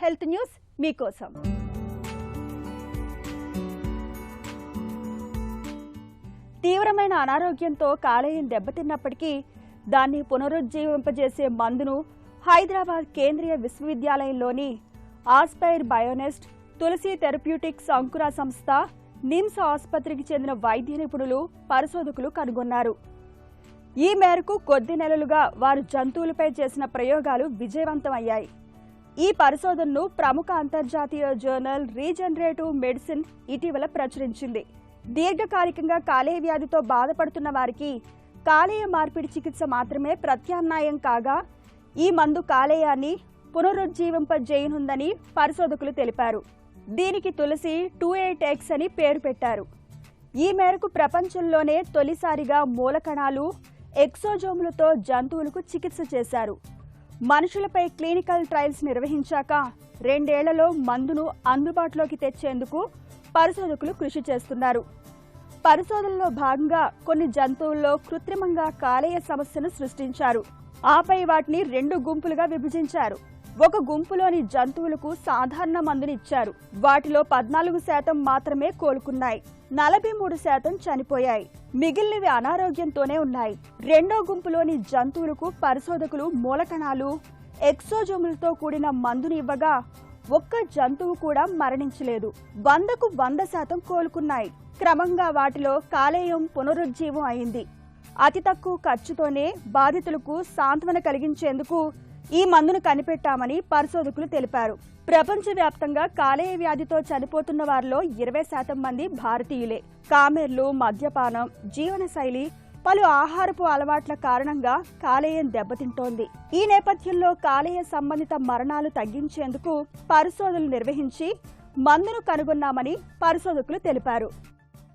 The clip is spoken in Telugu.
హెల్త్ న్యూస్ మీకోసం. తీవ్రమైన అనారోగ్యంతో కాలేయం దెబ్బతిన్నప్పటికీ దాన్ని పునరుజ్జీవింపజేసే మందును హైదరాబాద్ కేంద్రీయ విశ్వవిద్యాలయంలోని ఆస్పైర్ బయోనెస్ట్, తులసి థెరప్యూటిక్స్ అంకుర సంస్థ, నిమ్స్ ఆసుపత్రికి చెందిన వైద్య నిపుణులు, పరిశోధకులు కనుగొన్నారు. ఈ మేరకు కొద్ది నెలలుగా వారు జంతువులపై చేసిన ప్రయోగాలు విజయవంతమయ్యాయి. ఈ పరిశోధనను ప్రముఖ అంతర్జాతీయ జర్నల్ రీజనరేటివ్ మెడిసిన్ ఇటీవల ప్రచురించింది. దీర్ఘకాలికంగా కాలేయ వ్యాధితో బాధపడుతున్న వారికి కాలేయ మార్పిడి చికిత్స మాత్రమే ప్రత్యామ్నాయం కాగా ఈ మందు కాలేయాన్ని పునరుజ్జీవింపజేయనుందని పరిశోధకులు తెలిపారు. దీనికి తులసి 28X అని పేరు పెట్టారు. ఈ మేరకు ప్రపంచంలోనే తొలిసారిగా మూలకణాలు, ఎక్సోజోములతో జంతువులకు చికిత్స చేశారు. మనుషులపై క్లినికల్ ట్రయల్స్ నిర్వహించాక 2 ఏళ్లలో మందును అందుబాటులోకి తెచ్చేందుకు పరిశోధకులు కృషి చేస్తున్నారు. పరిశోధనలో భాగంగా కొన్ని జంతువుల్లో కృత్రిమంగా కాలేయ సమస్యను సృష్టించారు. ఆపై వాటిని 2 గుంపులుగా విభజించారు. ఒక గుంపులోని జంతువులకు సాధారణ మందుని ఇచ్చారు. వాటిలో 14% మాత్రమే కోలుకున్నాయి, 43% చనిపోయాయి. మిగిలినవి అనారోగ్యంతోనే ఉన్నాయి. రెండో గుంపులోని జంతువులకు పరిశోధకులు మూలకణాలు, ఎక్సోజోములతో కూడిన మందుని ఇవ్వగా ఒక్క జంతువు కూడా మరణించలేదు. 100కు 100% కోలుకున్నాయి. క్రమంగా వాటిలో కాలేయం పునరుజ్జీవం అయింది. అతి తక్కువ ఖర్చుతోనే బాధితులకు సాంత్వన కలిగించేందుకు ఈ మందును కనిపెట్టామని పరిశోధకులు తెలిపారు. ప్రపంచవ్యాప్తంగా కాలేయ వ్యాధితో చనిపోతున్న వారిలో 20% మంది భారతీయులే. కామెర్లు, మద్యపానం, జీవనశైలి, పలు ఆహారపు అలవాట్ల కారణంగా కాలేయం దెబ్బతింటోంది. ఈ నేపథ్యంలో కాలేయ సంబంధిత మరణాలు తగ్గించేందుకు పరిశోధనలు నిర్వహించి మందును కనుగొన్నామని పరిశోధకులు తెలిపారు.